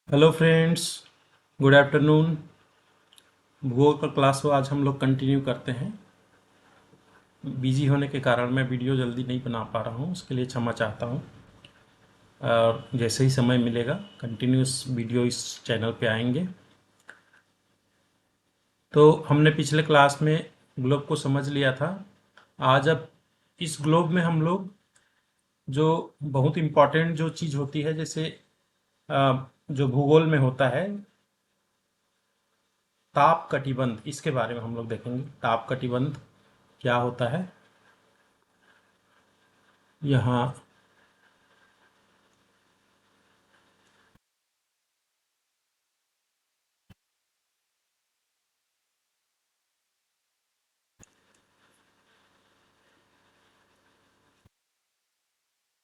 Hello friends, good afternoon. भूगोल का class को आज हम लोग कंटिन्यू करते हैं। बिजी होने के कारण मैं वीडियो जल्दी नहीं बना पा रहा हूँ, उसके लिए क्षमा चाहता हूँ। और जैसे ही समय मिलेगा कंटिन्यूस वीडियो इस चैनल पे आएंगे। तो हमने पिछले क्लास में ग्लोब को समझ लिया था। आज अब इस ग्लोब में हम लोग जो बहुत इम्पोर्टेंट जो चीज़ होती है, जैसे जो भूगोल में होता है ताप कटिबंध, इसके बारे में हम लोग देखेंगे। ताप कटिबंध क्या होता है। यहाँ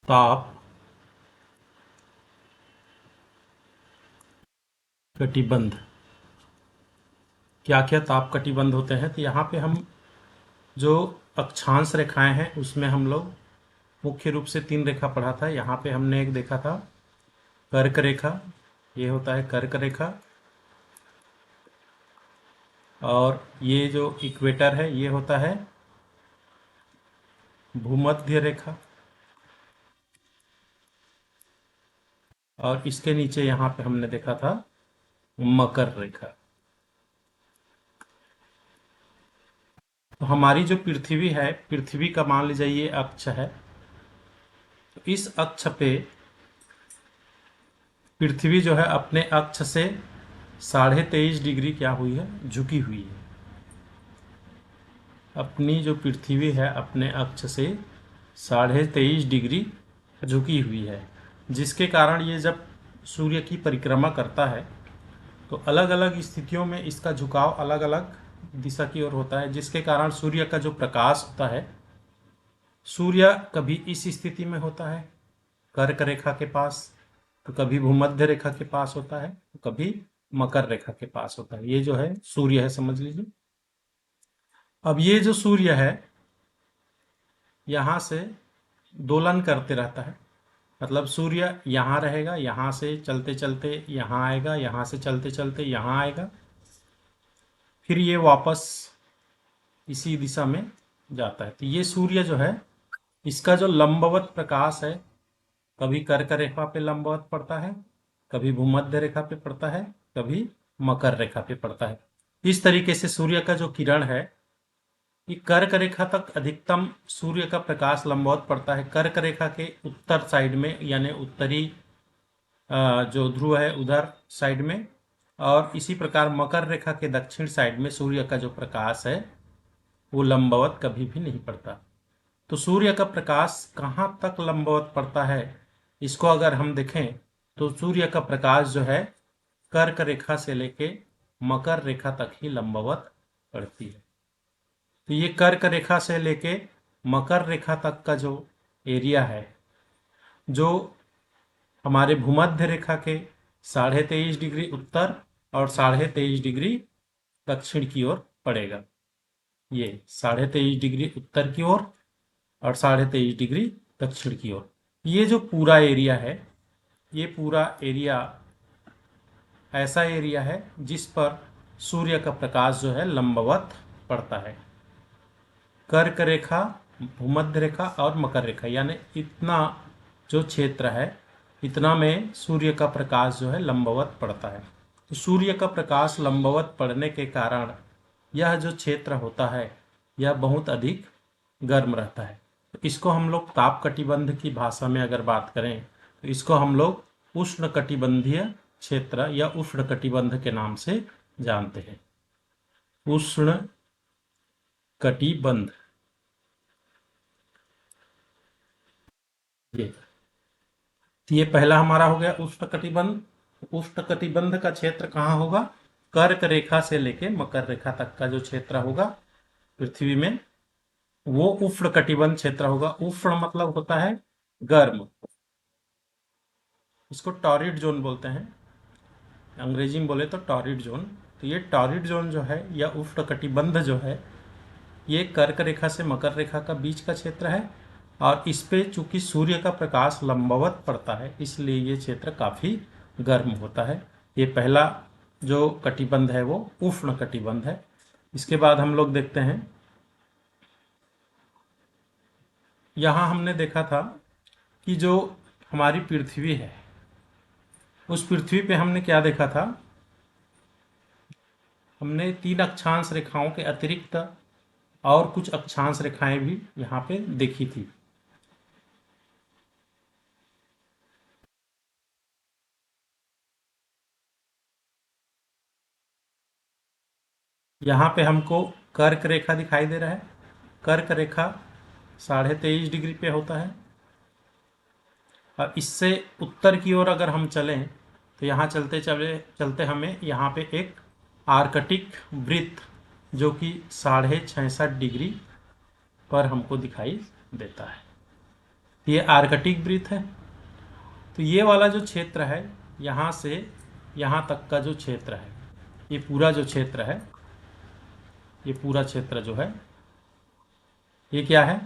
ताप कटिबंध, क्या क्या ताप कटिबंध होते हैं। तो यहाँ पे हम जो अक्षांश रेखाएं हैं उसमें हम लोग मुख्य रूप से तीन रेखा पढ़ा था। यहाँ पे हमने एक देखा था कर्क रेखा, ये होता है कर्क रेखा। और ये जो इक्वेटर है ये होता है भूमध्य रेखा। और इसके नीचे यहाँ पे हमने देखा था मकर रेखा। तो हमारी जो पृथ्वी है, पृथ्वी का मान लीजिए ये अक्ष है। तो इस अक्ष पे पृथ्वी जो है अपने अक्ष से 23.5 डिग्री क्या हुई है, झुकी हुई है। अपनी जो पृथ्वी है अपने अक्ष से 23.5 डिग्री झुकी हुई है, जिसके कारण ये जब सूर्य की परिक्रमा करता है तो अलग अलग स्थितियों में इसका झुकाव अलग अलग दिशा की ओर होता है, जिसके कारण सूर्य का जो प्रकाश होता है, सूर्य कभी इस स्थिति में होता है कर्क रेखा के पास, तो कभी भूमध्य रेखा के पास होता है, तो कभी मकर रेखा के पास होता है। ये जो है सूर्य है, समझ लीजिए। अब ये जो सूर्य है यहाँ से दोलन करते रहता है, मतलब सूर्य यहाँ रहेगा, यहाँ से चलते चलते यहाँ आएगा, यहाँ से चलते चलते यहाँ आएगा, फिर ये वापस इसी दिशा में जाता है। तो ये सूर्य जो है इसका जो लंबवत प्रकाश है, कभी कर्क रेखा पे लंबवत पड़ता है, कभी भूमध्य रेखा पे पड़ता है, कभी मकर रेखा पे पड़ता है। इस तरीके से सूर्य का जो किरण है कि कर्क रेखा तक अधिकतम सूर्य का प्रकाश लंबवत पड़ता है, कर्क रेखा के उत्तर साइड में, यानी उत्तरी जो ध्रुव है उधर साइड में। और इसी प्रकार मकर रेखा के दक्षिण साइड में सूर्य का जो प्रकाश है वो लंबवत कभी भी नहीं पड़ता। तो सूर्य का प्रकाश कहाँ तक लंबवत पड़ता है, इसको अगर हम देखें तो सूर्य का प्रकाश जो है कर्क रेखा से लेके मकर रेखा तक ही लंबवत पड़ती है। तो ये कर्क रेखा से लेके मकर रेखा तक का जो एरिया है, जो हमारे भूमध्य रेखा के 23.5 डिग्री उत्तर और 23.5 डिग्री दक्षिण की ओर पड़ेगा। ये 23.5 डिग्री उत्तर की ओर और 23.5 डिग्री दक्षिण की ओर। ये जो पूरा एरिया है, ये पूरा एरिया ऐसा एरिया है जिस पर सूर्य का प्रकाश जो है लंबवत पड़ता है। कर्क रेखा, भूमध्य रेखा और मकर रेखा, यानी इतना जो क्षेत्र है इतना में सूर्य का प्रकाश जो है लंबवत पड़ता है। तो सूर्य का प्रकाश लंबवत पड़ने के कारण यह जो क्षेत्र होता है यह बहुत अधिक गर्म रहता है। तो इसको हम लोग ताप कटिबंध की भाषा में अगर बात करें तो इसको हम लोग उष्ण कटिबंधीय क्षेत्र या उष्ण कटिबंध के नाम से जानते हैं। उष्ण कटिबंध, ये पहला हमारा हो गया उष्ण कटिबंध। उष्ण कटिबंध का क्षेत्र कहाँ होगा, कर्क रेखा से लेके मकर रेखा तक का जो क्षेत्र होगा पृथ्वी में वो उष्ण कटिबंध क्षेत्र होगा। उष्ण मतलब होता है गर्म, इसको टॉरिड जोन बोलते हैं, अंग्रेजी में बोले तो टॉरिड जोन। तो ये टॉरिड जोन जो है या उष्ण कटिबंध जो है ये कर्क रेखा से मकर रेखा का बीच का क्षेत्र है। और इस पे चूंकि सूर्य का प्रकाश लंबवत पड़ता है इसलिए ये क्षेत्र काफ़ी गर्म होता है। ये पहला जो कटिबंध है वो उष्ण कटिबंध है। इसके बाद हम लोग देखते हैं, यहाँ हमने देखा था कि जो हमारी पृथ्वी है, उस पृथ्वी पे हमने क्या देखा था, हमने 3 अक्षांश रेखाओं के अतिरिक्त और कुछ अक्षांश रेखाएं भी यहाँ पे देखी थी। यहाँ पे हमको कर्क रेखा दिखाई दे रहा है। कर्क रेखा 23.5 डिग्री पे होता है। और इससे उत्तर की ओर अगर हम चलें तो यहाँ चलते चले चलते हमें यहाँ पे एक आर्कटिक वृत्त जो कि 66.5 डिग्री पर हमको दिखाई देता है। ये आर्कटिक वृत्त है। तो ये वाला जो क्षेत्र है, यहाँ से यहाँ तक का जो क्षेत्र है, ये पूरा जो क्षेत्र है, ये पूरा क्षेत्र जो है, ये क्या है,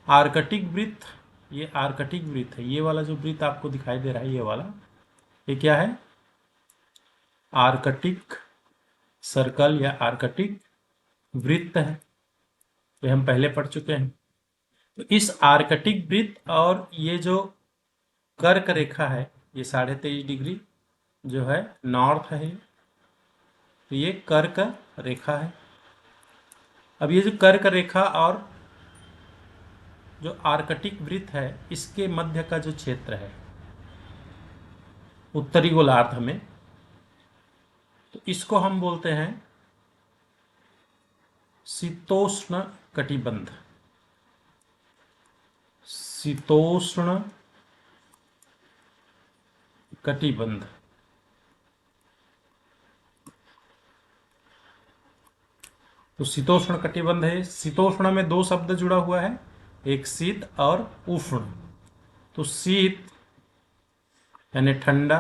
आर्कटिक वृत्त। ये आर्कटिक वृत्त है। ये वाला जो वृत्त आपको दिखाई दे रहा है, ये वाला, ये क्या है, आर्कटिक सर्कल या आर्कटिक वृत्त है। ये हम पहले पढ़ चुके हैं। तो इस आर्कटिक वृत्त और ये जो कर्क रेखा है, ये 23.5 डिग्री जो है नॉर्थ है, तो ये कर्क रेखा है। अब ये जो कर्क रेखा और जो आर्कटिक वृत्त है, इसके मध्य का जो क्षेत्र है उत्तरी गोलार्ध में, तो इसको हम बोलते हैं शीतोष्ण कटिबंध। शीतोष्ण कटिबंध। तो शीतोष्ण कटिबंध है। शीतोष्ण में 2 शब्द जुड़ा हुआ है, एक शीत और उष्ण। तो शीत यानी ठंडा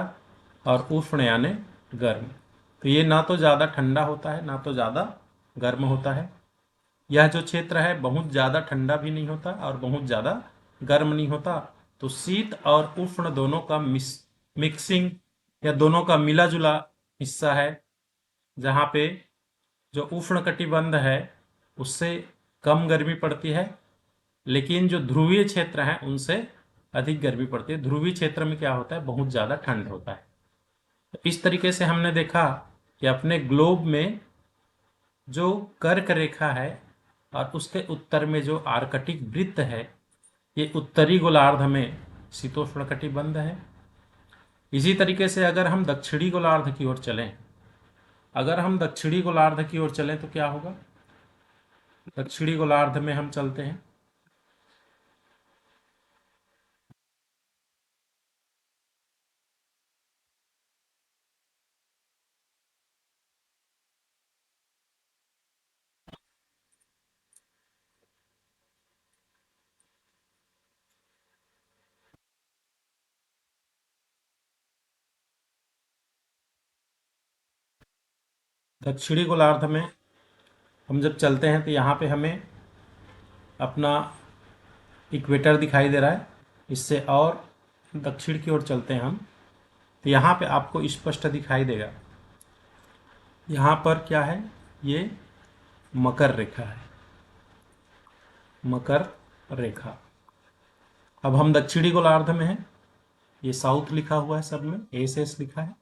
और उष्ण यानी गर्म। तो ये ना तो ज़्यादा ठंडा होता है ना तो ज़्यादा गर्म होता है। यह जो क्षेत्र है बहुत ज़्यादा ठंडा भी नहीं होता और बहुत ज़्यादा गर्म नहीं होता। तो शीत और उष्ण दोनों का मिक्सिंग या दोनों का मिला जुला हिस्सा है, जहाँ पे जो उष्ण कटिबंध है उससे कम गर्मी पड़ती है, लेकिन जो ध्रुवीय क्षेत्र हैं उनसे अधिक गर्मी पड़ती है। ध्रुवीय क्षेत्र में क्या होता है, बहुत ज़्यादा ठंड होता है। तो इस तरीके से हमने देखा कि अपने ग्लोब में जो कर्क रेखा है और उसके उत्तर में जो आर्कटिक वृत्त है, ये उत्तरी गोलार्ध में शीतोष्ण कटिबंध है। इसी तरीके से अगर हम दक्षिणी गोलार्ध की ओर चलें, अगर हम दक्षिणी गोलार्ध की ओर चलें तो क्या होगा, दक्षिणी गोलार्ध में हम चलते हैं। दक्षिणी गोलार्ध में हम जब चलते हैं तो यहाँ पे हमें अपना इक्वेटर दिखाई दे रहा है। इससे और दक्षिण की ओर चलते हैं हम, तो यहाँ पे आपको स्पष्ट दिखाई देगा, यहाँ पर क्या है, ये मकर रेखा है, मकर रेखा। अब हम दक्षिणी गोलार्ध में हैं। ये साउथ लिखा हुआ है, सब में एस लिखा है,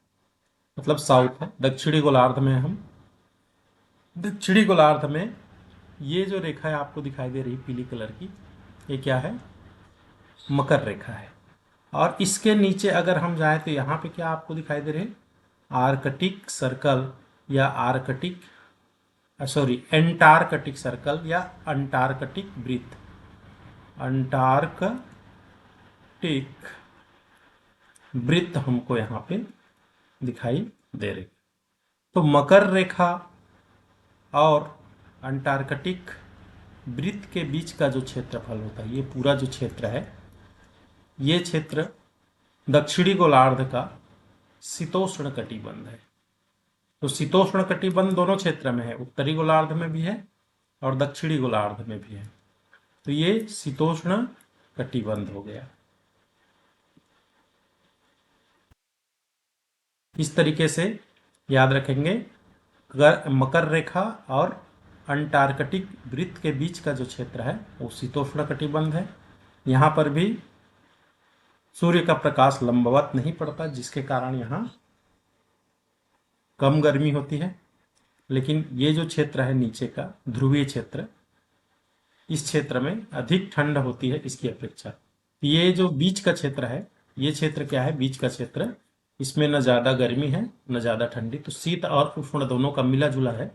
मतलब साउथ है। दक्षिणी गोलार्ध में हम, दक्षिणी गोलार्ध में ये जो रेखा है आपको दिखाई दे रही पीली कलर की, ये क्या है, मकर रेखा है। और इसके नीचे अगर हम जाएं तो यहाँ पे क्या आपको दिखाई दे रहे हैं, आर्कटिक सर्कल या आर्कटिक, सॉरी, एंटार्कटिक सर्कल या अंटार्कटिक वृत्त, अंटार्कटिक वृत्त हमको यहाँ पे दिखाई दे रहे। तो मकर रेखा और अंटार्कटिक वृत्त के बीच का जो क्षेत्रफल होता है, ये पूरा जो क्षेत्र है, ये क्षेत्र दक्षिणी गोलार्ध का शीतोष्ण कटिबंध है। तो शीतोष्ण कटिबंध दोनों क्षेत्र में है, उत्तरी गोलार्ध में भी है और दक्षिणी गोलार्ध में भी है। तो ये शीतोष्ण कटिबंध हो गया। इस तरीके से याद रखेंगे। मकर रेखा और अंटार्कटिक वृत्त के बीच का जो क्षेत्र है वो शीतोष्ण कटिबंध है। यहाँ पर भी सूर्य का प्रकाश लंबवत नहीं पड़ता, जिसके कारण यहाँ कम गर्मी होती है। लेकिन ये जो क्षेत्र है नीचे का ध्रुवीय क्षेत्र, इस क्षेत्र में अधिक ठंड होती है इसकी अपेक्षा। ये जो बीच का क्षेत्र है, ये क्षेत्र क्या है, बीच का क्षेत्र, इसमें न ज़्यादा गर्मी है न ज़्यादा ठंडी, तो शीत और उष्ण दोनों का मिला जुला है,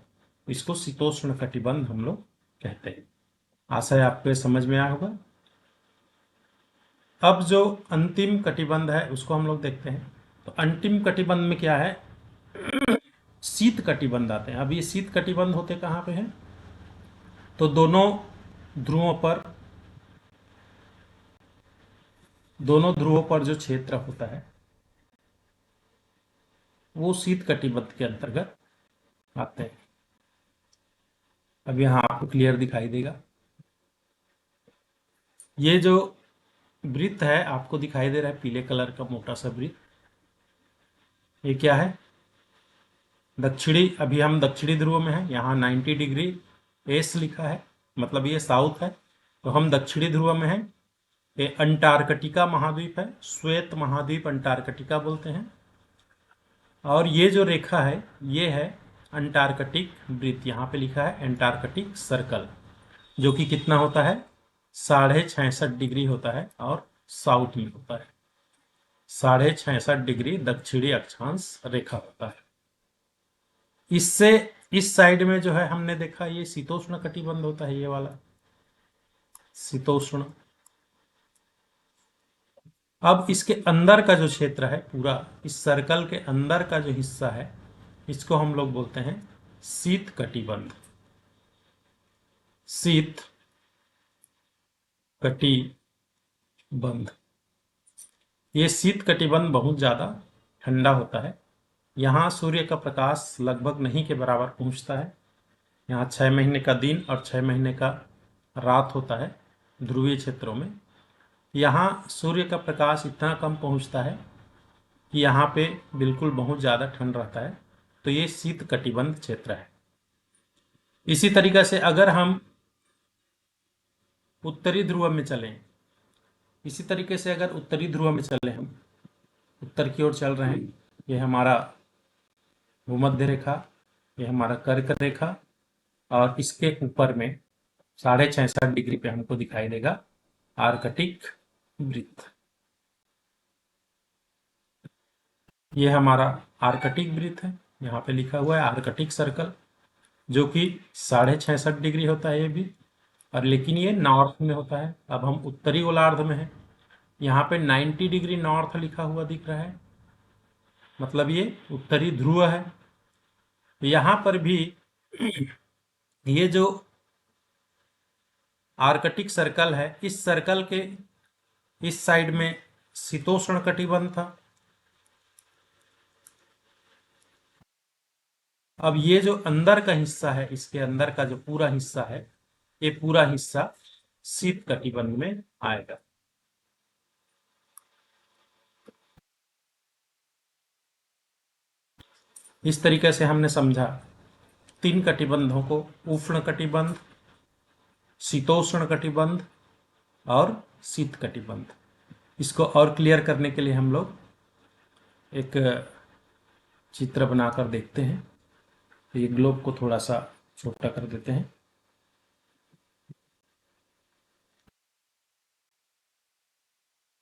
इसको शीतोष्ण कटिबंध हम लोग कहते हैं। आशा है आपको समझ में आया होगा। अब जो अंतिम कटिबंध है उसको हम लोग देखते हैं। तो अंतिम कटिबंध में क्या है, शीत कटिबंध आते हैं। अब ये शीत कटिबंध होते कहाँ पे हैं, तो दोनों ध्रुवों पर जो क्षेत्र होता है वो शीत कटिबंध के अंतर्गत आते हैं। अब यहाँ आपको क्लियर दिखाई देगा। ये जो वृत्त है आपको दिखाई दे रहा है पीले कलर का मोटा सा वृत्त, ये क्या है, दक्षिणी, अभी हम दक्षिणी ध्रुव में है। यहाँ 90 डिग्री एस लिखा है, मतलब ये साउथ है, तो हम दक्षिणी ध्रुव में हैं। ये अंटार्कटिका महाद्वीप है, श्वेत महाद्वीप अंटार्कटिका बोलते हैं। और ये जो रेखा है ये है अंटार्कटिक वृत्त, यहाँ पे लिखा है अंटार्कटिक सर्कल, जो कि कितना होता है, 66.5 डिग्री होता है और साउथ में होता है। 66.5 डिग्री दक्षिणी अक्षांश रेखा होता है। इससे इस साइड में जो है हमने देखा ये शीतोष्ण कटिबंध होता है, ये वाला शीतोष्ण। अब इसके अंदर का जो क्षेत्र है पूरा, इस सर्कल के अंदर का जो हिस्सा है, इसको हम लोग बोलते हैं शीत कटिबंध। शीत कटिबंध, ये शीत कटिबंध बहुत ज़्यादा ठंडा होता है। यहाँ सूर्य का प्रकाश लगभग नहीं के बराबर पहुँचता है। यहाँ 6 महीने का दिन और 6 महीने का रात होता है ध्रुवीय क्षेत्रों में। यहाँ सूर्य का प्रकाश इतना कम पहुँचता है कि यहाँ पे बिल्कुल बहुत ज़्यादा ठंड रहता है, तो ये शीत कटिबंध क्षेत्र है। इसी तरीके से अगर हम उत्तरी ध्रुव में चलें, इसी तरीके से अगर उत्तरी ध्रुव में चले, हम उत्तर की ओर चल रहे हैं, ये हमारा भूमध्य रेखा, ये हमारा कर्क रेखा, और इसके ऊपर में 66.5 डिग्री पे हमको दिखाई देगा आर्कटिक वृत्त। ये हमारा आर्कटिक वृत्त है, यहाँ पे लिखा हुआ है आर्कटिक सर्कल, जो कि 66.5 डिग्री होता है ये भी, और लेकिन ये नॉर्थ में होता है। अब हम उत्तरी गोलार्ध में हैं, यहाँ पे 90 डिग्री नॉर्थ लिखा हुआ दिख रहा है, मतलब ये उत्तरी ध्रुव है। यहाँ पर भी ये जो आर्कटिक सर्कल है, इस सर्कल के इस साइड में शीतोष्ण कटिबंध था। अब ये जो अंदर का हिस्सा है, इसके अंदर का जो पूरा हिस्सा है, ये पूरा हिस्सा शीत कटिबंध में आएगा। इस तरीके से हमने समझा 3 कटिबंधों को, उष्ण कटिबंध, शीतोष्ण कटिबंध और शीत कटिबंध। इसको और क्लियर करने के लिए हम लोग एक चित्र बनाकर देखते हैं। तो ये ग्लोब को थोड़ा सा छोटा कर देते हैं।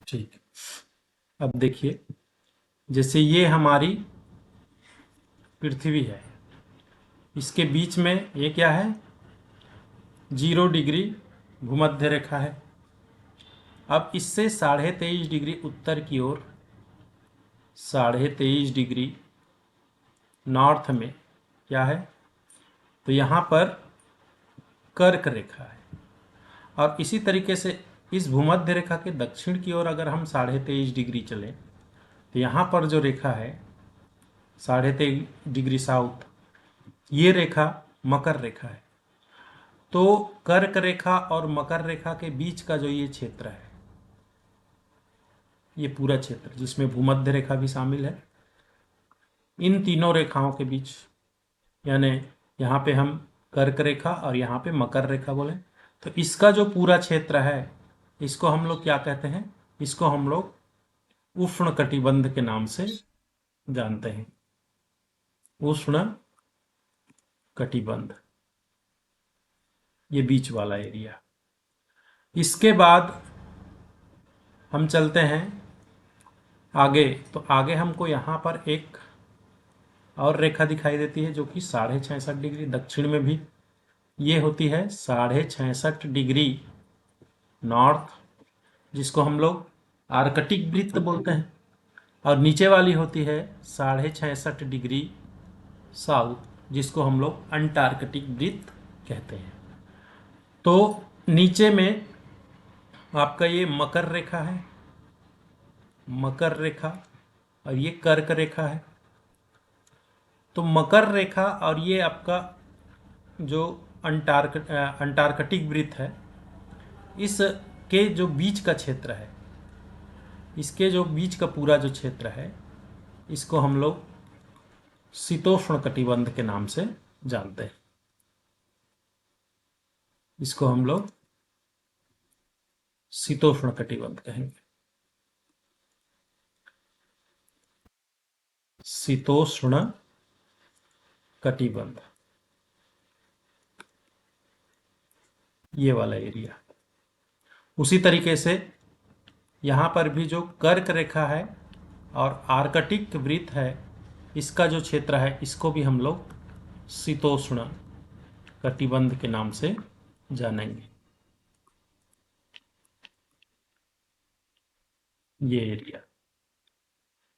ठीक, अब देखिए, जैसे ये हमारी पृथ्वी है, इसके बीच में ये क्या है, 0 डिग्री भूमध्य रेखा है। अब इससे 23.5 डिग्री उत्तर की ओर, 23.5 डिग्री नॉर्थ में क्या है, तो यहाँ पर कर्क रेखा है। और इसी तरीके से इस भूमध्य रेखा के दक्षिण की ओर अगर हम 23.5 डिग्री चलें, तो यहाँ पर जो रेखा है 23.5 डिग्री साउथ, ये रेखा मकर रेखा है। तो कर्क रेखा और मकर रेखा के बीच का जो ये क्षेत्र है, ये पूरा क्षेत्र जिसमें भूमध्य रेखा भी शामिल है, इन तीनों रेखाओं के बीच, यानी यहाँ पे हम कर्क रेखा और यहाँ पे मकर रेखा बोले, तो इसका जो पूरा क्षेत्र है इसको हम लोग क्या कहते हैं? इसको हम लोग उष्ण कटिबंध के नाम से जानते हैं। उष्ण कटिबंध, ये बीच वाला एरिया। इसके बाद हम चलते हैं आगे, तो आगे हमको यहाँ पर एक और रेखा दिखाई देती है जो कि 66.5 डिग्री दक्षिण में भी ये होती है, 66.5 डिग्री नॉर्थ, जिसको हम लोग आर्कटिक वृत्त बोलते हैं। और नीचे वाली होती है 66.5 डिग्री साउथ, जिसको हम लोग अंटार्कटिक वृत्त कहते हैं। तो नीचे में आपका ये मकर रेखा है, मकर रेखा, और ये कर्क रेखा है। तो मकर रेखा और ये आपका जो अंटार्कटिक वृत्त है, इसके जो बीच का क्षेत्र है, इसके जो बीच का पूरा जो क्षेत्र है, इसको हम लोग शीतोष्ण कटिबंध के नाम से जानते हैं। इसको हम लोग शीतोष्ण कटिबंध कहेंगे। शीतोष्ण कटिबंध, ये वाला एरिया। उसी तरीके से यहाँ पर भी जो कर्क रेखा है और आर्कटिक वृत्त है, इसका जो क्षेत्र है इसको भी हम लोग शीतोष्ण कटिबंध के नाम से जानेंगे, ये एरिया।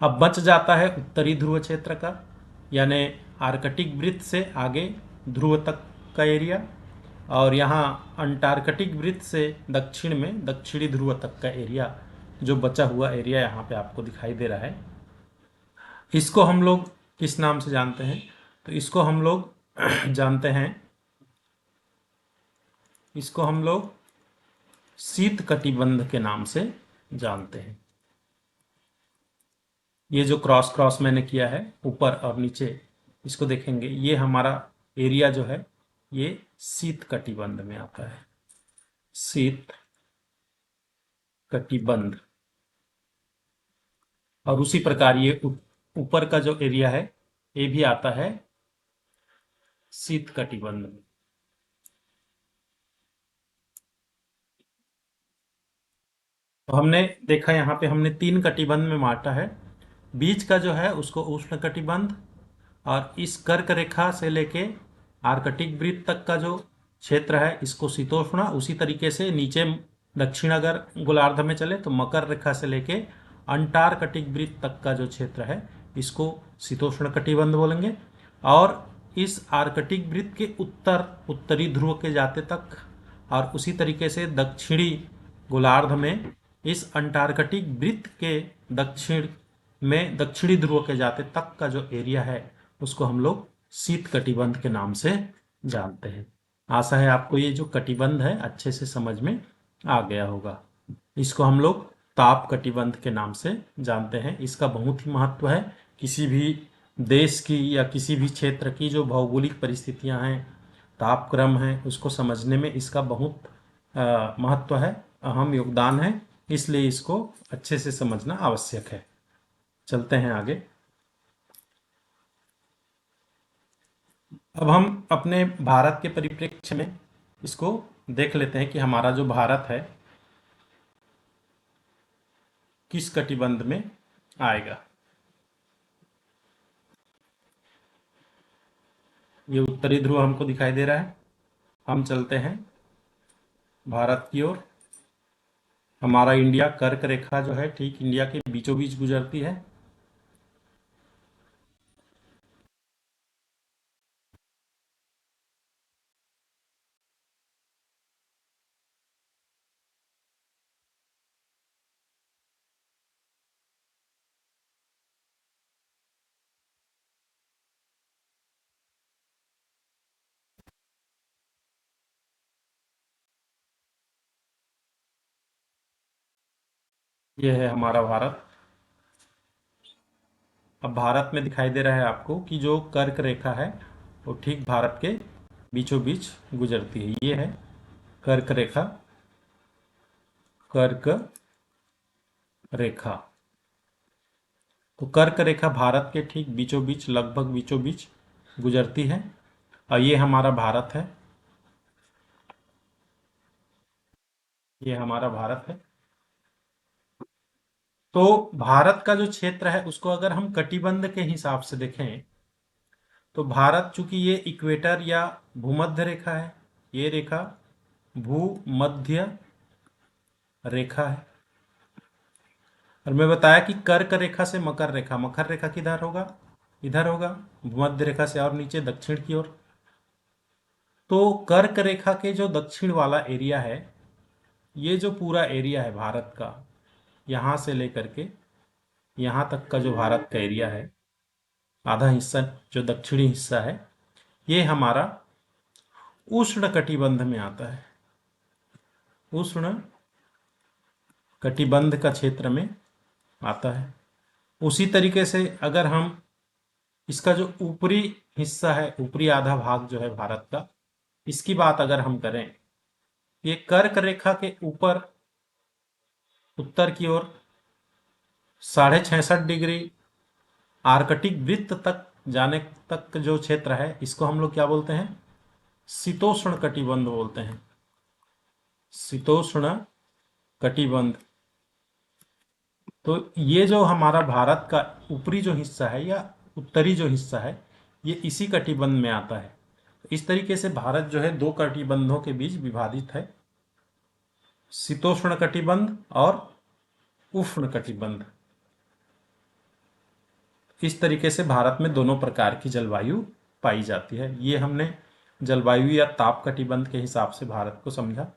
अब बच जाता है उत्तरी ध्रुव क्षेत्र का, यानी आर्कटिक वृत्त से आगे ध्रुव तक का एरिया, और यहाँ अंटार्कटिक वृत्त से दक्षिण में दक्षिणी ध्रुव तक का एरिया, जो बचा हुआ एरिया यहाँ पे आपको दिखाई दे रहा है। इसको हम लोग किस नाम से जानते हैं? तो इसको हम लोग जानते हैं, इसको हम लोग शीत कटिबंध के नाम से जानते हैं। ये जो क्रॉस क्रॉस मैंने किया है ऊपर और नीचे, इसको देखेंगे, ये हमारा एरिया जो है ये शीत कटिबंध में आता है, शीत कटिबंध। और उसी प्रकार ये ऊपर का जो एरिया है ये भी आता है शीत कटिबंध में। तो हमने देखा यहाँ पे हमने 3 कटिबंध में बांटा है। बीच का जो है उसको उष्ण कटिबंध, और इस कर्क रेखा से लेके आर्कटिक वृत्त तक का जो क्षेत्र है इसको शीतोष्ण। उसी तरीके से नीचे दक्षिण अगर गोलार्ध में चले तो मकर रेखा से लेके अंटार्कटिक वृत्त तक का जो क्षेत्र है इसको शीतोष्ण कटिबंध बोलेंगे। और इस आर्कटिक वृत्त के उत्तरी ध्रुव के जाते तक, और उसी तरीके से दक्षिणी गोलार्ध में इस अंटार्कटिक वृत्त के दक्षिण में दक्षिणी ध्रुव के जाते तक का जो एरिया है उसको हम लोग शीत कटिबंध के नाम से जानते हैं। आशा है आपको ये जो कटिबंध है अच्छे से समझ में आ गया होगा। इसको हम लोग ताप कटिबंध के नाम से जानते हैं। इसका बहुत ही महत्व है। किसी भी देश की या किसी भी क्षेत्र की जो भौगोलिक परिस्थितियां हैं, तापक्रम है, उसको समझने में इसका बहुत महत्व है, अहम योगदान है। इसलिए इसको अच्छे से समझना आवश्यक है। चलते हैं आगे। अब हम अपने भारत के परिप्रेक्ष्य में इसको देख लेते हैं कि हमारा जो भारत है किस कटिबंध में आएगा। ये उत्तरी ध्रुव हमको दिखाई दे रहा है। हम चलते हैं भारत की ओर। हमारा इंडिया, कर्क रेखा जो है ठीक इंडिया के बीचों बीच गुजरती है। यह है हमारा भारत। अब भारत में दिखाई दे रहा है आपको कि जो कर्क रेखा है वो ठीक भारत के बीचों बीच गुजरती है। ये है कर्क रेखा, कर्क रेखा। तो कर्क रेखा भारत के ठीक बीचों बीच, लगभग बीचों बीच गुजरती है और ये हमारा भारत है, ये हमारा भारत है। तो भारत का जो क्षेत्र है उसको अगर हम कटिबंध के हिसाब से देखें तो भारत, चूंकि ये इक्वेटर या भूमध्य रेखा है, ये रेखा भूमध्य रेखा है। और मैं बताया कि कर्क रेखा से मकर रेखा, मकर रेखा किधर होगा, इधर होगा, भूमध्य रेखा से और नीचे दक्षिण की ओर। तो कर्क रेखा के जो दक्षिण वाला एरिया है, ये जो पूरा एरिया है भारत का, यहां से लेकर के यहां तक का जो भारत का एरिया है, आधा हिस्सा जो दक्षिणी हिस्सा है, ये हमारा उष्ण कटिबंध में आता है, उष्ण कटिबंध का क्षेत्र में आता है। उसी तरीके से अगर हम इसका जो ऊपरी हिस्सा है, ऊपरी आधा भाग जो है भारत का, इसकी बात अगर हम करें, ये कर्क रेखा के ऊपर उत्तर की ओर 66.5 डिग्री आर्कटिक वृत्त तक जाने तक जो क्षेत्र है, इसको हम लोग क्या बोलते हैं, शीतोष्ण कटिबंध बोलते हैं, शीतोष्ण कटिबंध। तो ये जो हमारा भारत का ऊपरी जो हिस्सा है या उत्तरी जो हिस्सा है, ये इसी कटिबंध में आता है। इस तरीके से भारत जो है दो कटिबंधों के बीच विभाजित है, शीतोष्ण कटिबंध और उष्ण कटिबंध। इस तरीके से भारत में दोनों प्रकार की जलवायु पाई जाती है। ये हमने जलवायु या ताप कटिबंध के हिसाब से भारत को समझा।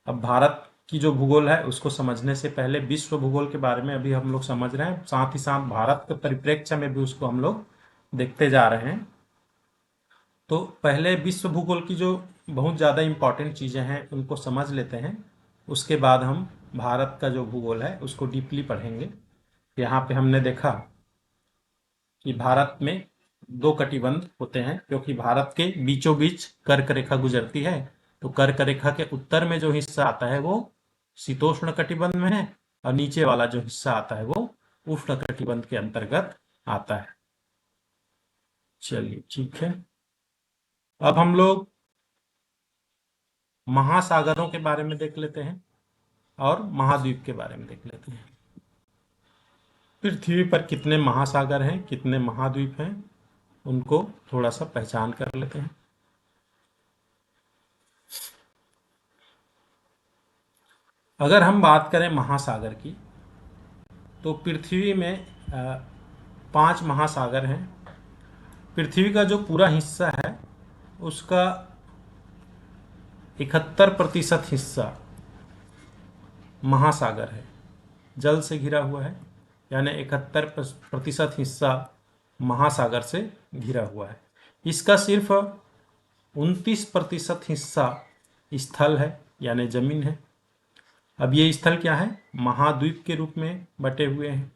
अब भारत की जो भूगोल है उसको समझने से पहले विश्व भूगोल के बारे में अभी हम लोग समझ रहे हैं, साथ ही साथ भारत के परिप्रेक्ष्य में भी उसको हम लोग देखते जा रहे हैं। तो पहले विश्व भूगोल की जो बहुत ज़्यादा इम्पॉर्टेंट चीज़ें हैं उनको समझ लेते हैं, उसके बाद हम भारत का जो भूगोल है उसको डीपली पढ़ेंगे। यहाँ पे हमने देखा कि भारत में दो कटिबंध होते हैं, क्योंकि भारत के बीचों बीच कर्क रेखा गुजरती है। तो कर्क रेखा के उत्तर में जो हिस्सा आता है वो शीतोष्ण कटिबंध में है और नीचे वाला जो हिस्सा आता है वो उष्ण कटिबंध के अंतर्गत आता है। चलिए ठीक है, अब हम लोग महासागरों के बारे में देख लेते हैं और महाद्वीप के बारे में देख लेते हैं। पृथ्वी पर कितने महासागर हैं, कितने महाद्वीप हैं, उनको थोड़ा सा पहचान कर लेते हैं। अगर हम बात करें महासागर की, तो पृथ्वी में 5 महासागर हैं। पृथ्वी का जो पूरा हिस्सा है उसका 71% हिस्सा महासागर है, जल से घिरा हुआ है, यानी 71% हिस्सा महासागर से घिरा हुआ है। इसका सिर्फ 29% हिस्सा स्थल है, यानी जमीन है। अब ये स्थल क्या है, महाद्वीप के रूप में बटे हुए हैं।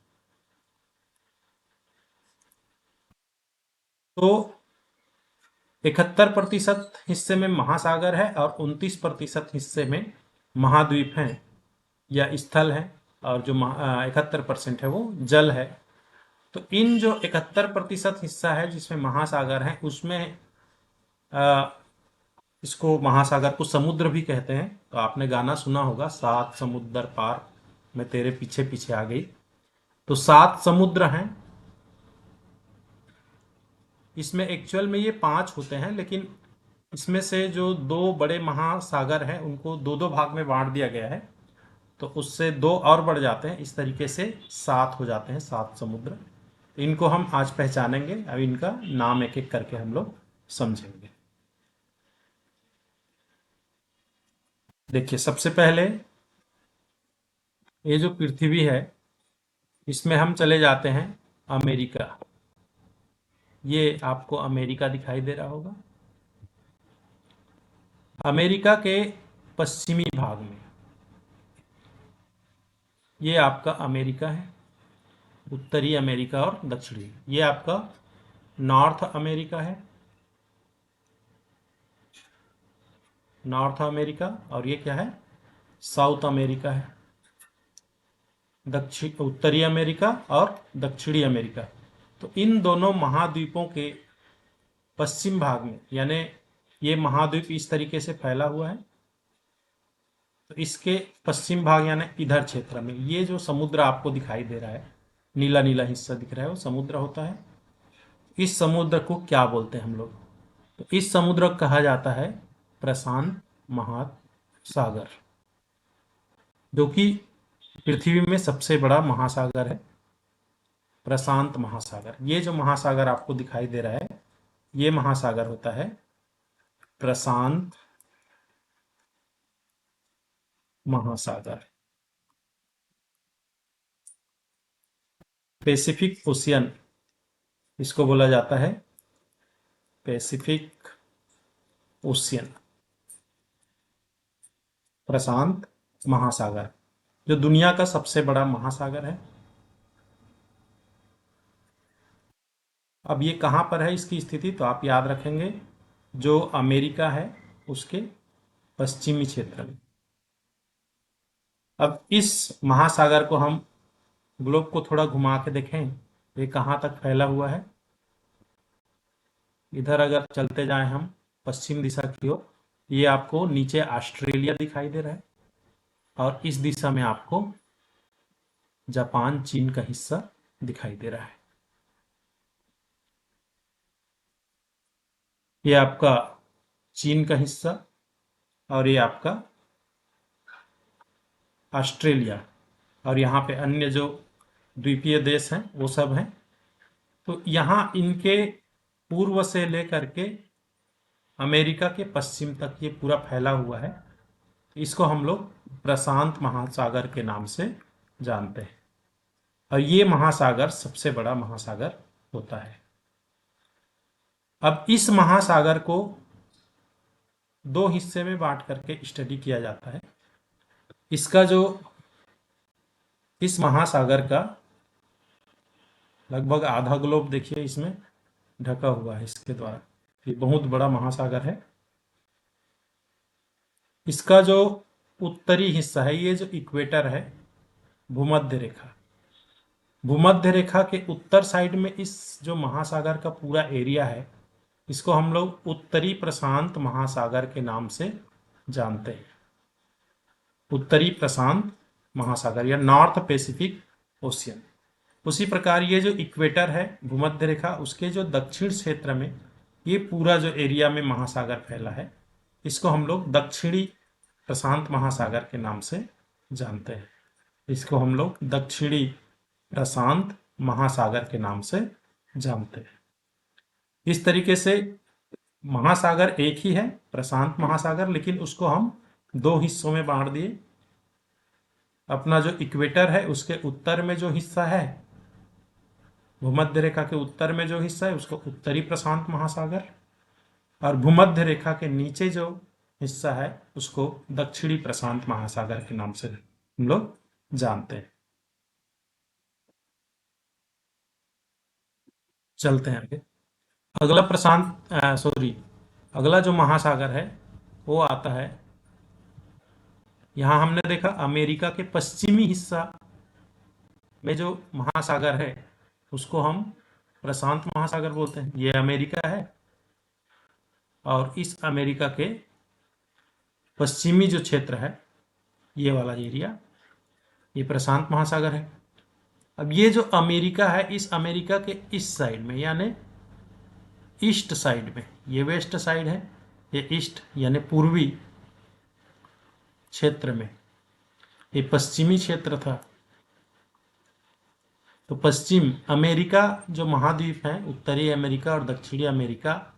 तो 71% हिस्से में महासागर है और 29% हिस्से में महाद्वीप हैं या स्थल है, और जो 71% है वो जल है। तो इन जो 71% हिस्सा है जिसमें महासागर है, उसमें इसको महासागर को समुद्र भी कहते हैं। तो आपने गाना सुना होगा, 7 समुद्र पार मैं तेरे पीछे पीछे आ गई। तो 7 समुद्र हैं। इसमें एक्चुअल में ये 5 होते हैं, लेकिन इसमें से जो 2 बड़े महासागर हैं उनको दो दो भाग में बांट दिया गया है, तो उससे 2 और बढ़ जाते हैं। इस तरीके से 7 हो जाते हैं, 7 समुद्र। इनको हम आज पहचानेंगे, अब इनका नाम एक एक करके हम लोग समझेंगे। देखिए, सबसे पहले ये जो पृथ्वी है इसमें हम चले जाते हैं अमेरिका। ये आपको अमेरिका दिखाई दे रहा होगा। अमेरिका के पश्चिमी भाग में ये आपका अमेरिका है। उत्तरी अमेरिका और दक्षिणी, ये आपका नॉर्थ अमेरिका है, नॉर्थ अमेरिका, और ये क्या है, साउथ अमेरिका है, दक्षिण उत्तरी अमेरिका और दक्षिणी अमेरिका। तो इन दोनों महाद्वीपों के पश्चिम भाग में, यानी ये महाद्वीप इस तरीके से फैला हुआ है, तो इसके पश्चिम भाग यानी इधर क्षेत्र में ये जो समुद्र आपको दिखाई दे रहा है, नीला नीला हिस्सा दिख रहा है, वो समुद्र होता है। इस समुद्र को क्या बोलते हैं हम लोग, तो इस समुद्र को कहा जाता है प्रशांत महासागर, जो कि पृथ्वी में सबसे बड़ा महासागर है, प्रशांत महासागर। ये जो महासागर आपको दिखाई दे रहा है, ये महासागर होता है प्रशांत महासागर। पैसिफिक ओशियन इसको बोला जाता है, पैसिफिक ओशियन, प्रशांत महासागर, जो दुनिया का सबसे बड़ा महासागर है। अब ये कहाँ पर है इसकी स्थिति, तो आप याद रखेंगे जो अमेरिका है उसके पश्चिमी क्षेत्र में। अब इस महासागर को हम ग्लोब को थोड़ा घुमा के देखें, ये कहाँ तक फैला हुआ है। इधर अगर चलते जाएं हम पश्चिम दिशा की ओर, ये आपको नीचे ऑस्ट्रेलिया दिखाई दे रहा है, और इस दिशा में आपको जापान चीन का हिस्सा दिखाई दे रहा है। ये आपका चीन का हिस्सा और ये आपका ऑस्ट्रेलिया, और यहाँ पे अन्य जो द्वीपीय देश हैं वो सब हैं। तो यहाँ इनके पूर्व से लेकर के अमेरिका के पश्चिम तक ये पूरा फैला हुआ है। इसको हम लोग प्रशांत महासागर के नाम से जानते हैं, और ये महासागर सबसे बड़ा महासागर होता है। अब इस महासागर को दो हिस्से में बांट करके स्टडी किया जाता है। इसका जो इस महासागर का लगभग आधा ग्लोब देखिए इसमें ढका हुआ है इसके द्वारा, ये बहुत बड़ा महासागर है। इसका जो उत्तरी हिस्सा है, ये जो इक्वेटर है, भूमध्य रेखा, भूमध्य रेखा के उत्तर साइड में इस जो महासागर का पूरा एरिया है, इसको हम लोग उत्तरी प्रशांत महासागर के नाम से जानते हैं, उत्तरी प्रशांत महासागर या नॉर्थ पैसिफिक ओशियन। उसी प्रकार ये जो इक्वेटर है, भूमध्य रेखा, उसके जो दक्षिण क्षेत्र में ये पूरा जो एरिया में महासागर फैला है, इसको हम लोग दक्षिणी प्रशांत महासागर के नाम से जानते हैं। इसको हम लोग दक्षिणी प्रशांत महासागर के नाम से जानते हैं। इस तरीके से महासागर एक ही है, प्रशांत महासागर, लेकिन उसको हम दो हिस्सों में बांट दिए। अपना जो इक्वेटर है उसके उत्तर में जो हिस्सा है, भूमध्य रेखा के उत्तर में जो हिस्सा है, उसको उत्तरी प्रशांत महासागर, और भूमध्य रेखा के नीचे जो हिस्सा है उसको दक्षिणी प्रशांत महासागर के नाम से हम लोग जानते हैं। चलते हैं आगे। अगला अगला जो महासागर है वो आता है, यहां हमने देखा अमेरिका के पश्चिमी हिस्सा में जो महासागर है उसको हम प्रशांत महासागर बोलते हैं, ये अमेरिका है, और इस अमेरिका के पश्चिमी जो क्षेत्र है, ये वाला एरिया, ये प्रशांत महासागर है। अब ये जो अमेरिका है, इस अमेरिका के इस साइड में यानी ईस्ट साइड में, ये वेस्ट साइड है, ये ईस्ट यानी पूर्वी क्षेत्र में, ये पश्चिमी क्षेत्र था। तो पश्चिम अमेरिका जो महाद्वीप है, उत्तरी अमेरिका और दक्षिणी अमेरिका,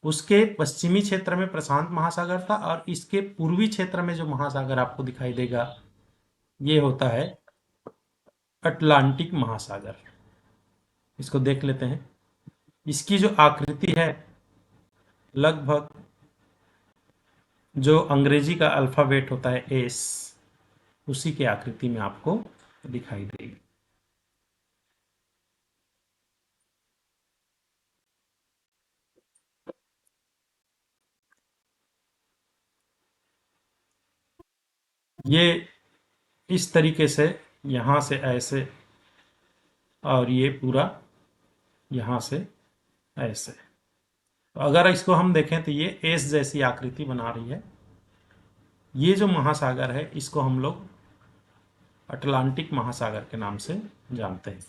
उसके पश्चिमी क्षेत्र में प्रशांत महासागर था, और इसके पूर्वी क्षेत्र में जो महासागर आपको दिखाई देगा ये होता है अटलांटिक महासागर। इसको देख लेते हैं। इसकी जो आकृति है लगभग जो अंग्रेजी का अल्फाबेट होता है एस, उसी के आकृति में आपको दिखाई देगी। ये इस तरीके से यहाँ से ऐसे, और ये पूरा यहाँ से ऐसे। तो अगर इसको हम देखें तो ये एस जैसी आकृति बना रही है। ये जो महासागर है इसको हम लोग अटलांटिक महासागर के नाम से जानते हैं।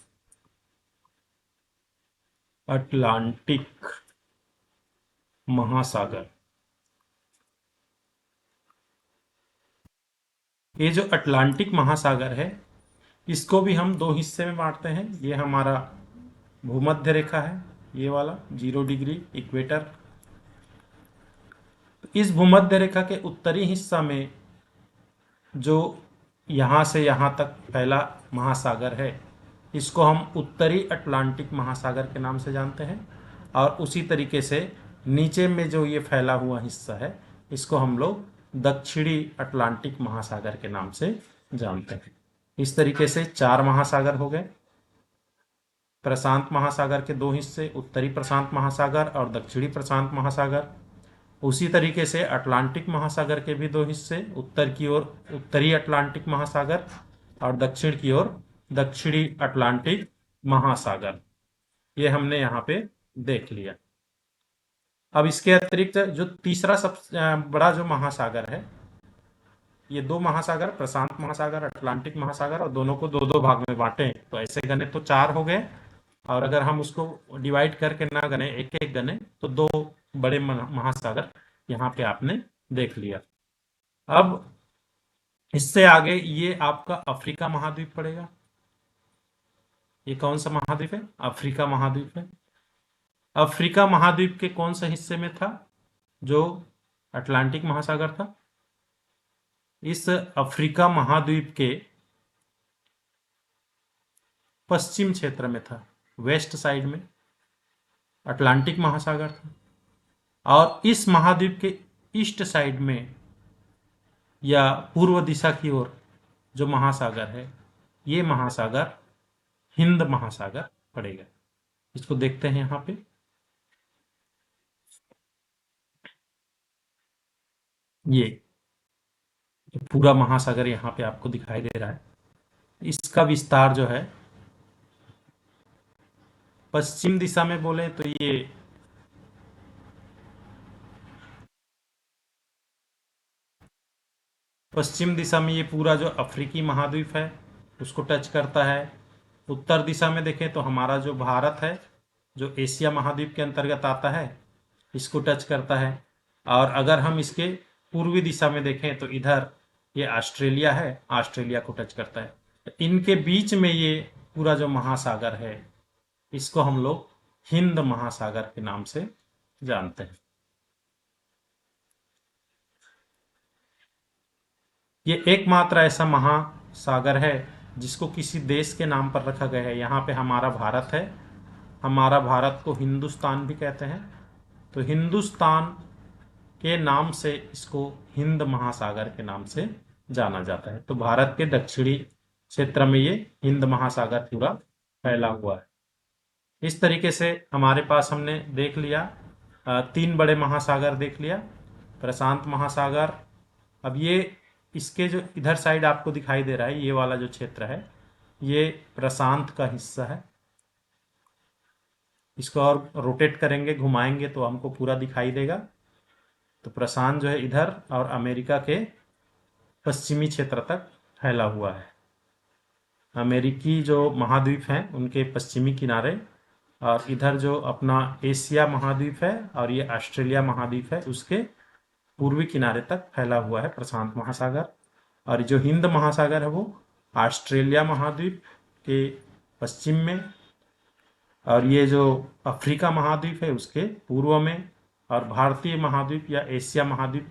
अटलांटिक महासागर। ये जो अटलांटिक महासागर है इसको भी हम दो हिस्से में बांटते हैं। ये हमारा भूमध्य रेखा है, ये वाला 0 डिग्री इक्वेटर। इस भूमध्य रेखा के उत्तरी हिस्सा में जो यहाँ से यहाँ तक फैला महासागर है इसको हम उत्तरी अटलांटिक महासागर के नाम से जानते हैं। और उसी तरीके से नीचे में जो ये फैला हुआ हिस्सा है इसको हम लोग दक्षिणी अटलांटिक महासागर के नाम से जानते हैं। इस तरीके से 4 महासागर हो गए। प्रशांत महासागर के 2 हिस्से, उत्तरी प्रशांत महासागर और दक्षिणी प्रशांत महासागर। उसी तरीके से अटलांटिक महासागर के भी 2 हिस्से, उत्तर की ओर उत्तरी अटलांटिक महासागर और दक्षिण की ओर दक्षिणी अटलांटिक महासागर। ये हमने यहाँ पे देख लिया। अब इसके अतिरिक्त जो तीसरा सबसे बड़ा जो महासागर है, ये 2 महासागर, प्रशांत महासागर, अटलांटिक महासागर, और दोनों को 2-2 भाग में बांटे तो ऐसे गने तो 4 हो गए। और अगर हम उसको डिवाइड करके ना गने, एक एक गने, तो 2 बड़े महासागर यहाँ पे आपने देख लिया। अब इससे आगे ये आपका अफ्रीका महाद्वीप पड़ेगा। ये कौन सा महाद्वीप है? अफ्रीका महाद्वीप है। अफ्रीका महाद्वीप के कौन से हिस्से में था जो अटलांटिक महासागर था? इस अफ्रीका महाद्वीप के पश्चिम क्षेत्र में था, वेस्ट साइड में अटलांटिक महासागर था। और इस महाद्वीप के ईस्ट साइड में या पूर्व दिशा की ओर जो महासागर है, ये महासागर हिंद महासागर पड़ेगा। इसको देखते हैं यहाँ पे। ये पूरा महासागर यहाँ पे आपको दिखाई दे रहा है। इसका विस्तार जो है पश्चिम दिशा में बोले तो ये पश्चिम दिशा में ये पूरा जो अफ्रीकी महाद्वीप है उसको टच करता है। उत्तर दिशा में देखें तो हमारा जो भारत है, जो एशिया महाद्वीप के अंतर्गत आता है, इसको टच करता है। और अगर हम इसके पूर्वी दिशा में देखें तो इधर ये ऑस्ट्रेलिया है, ऑस्ट्रेलिया को टच करता है। इनके बीच में ये पूरा जो महासागर है इसको हम लोग हिंद महासागर के नाम से जानते हैं। ये एकमात्र ऐसा महासागर है जिसको किसी देश के नाम पर रखा गया है। यहाँ पे हमारा भारत है, हमारा भारत को हिंदुस्तान भी कहते हैं, तो हिंदुस्तान के नाम से इसको हिंद महासागर के नाम से जाना जाता है। तो भारत के दक्षिणी क्षेत्र में ये हिंद महासागर पूरा फैला हुआ है। इस तरीके से हमारे पास हमने देख लिया 3 बड़े महासागर देख लिया, प्रशांत महासागर। अब ये इसके जो इधर साइड आपको दिखाई दे रहा है, ये वाला जो क्षेत्र है ये प्रशांत का हिस्सा है। इसको और रोटेट करेंगे, घुमाएंगे तो हमको पूरा दिखाई देगा। तो प्रशांत जो है इधर और अमेरिका के पश्चिमी क्षेत्र तक फैला हुआ है। अमेरिकी जो महाद्वीप हैं उनके पश्चिमी किनारे, और इधर जो अपना एशिया महाद्वीप है और ये ऑस्ट्रेलिया महाद्वीप है उसके पूर्वी किनारे तक फैला हुआ है प्रशांत महासागर। और जो हिंद महासागर है वो ऑस्ट्रेलिया महाद्वीप के पश्चिम में, और ये जो अफ्रीका महाद्वीप है उसके पूर्व में, और भारतीय महाद्वीप या एशिया महाद्वीप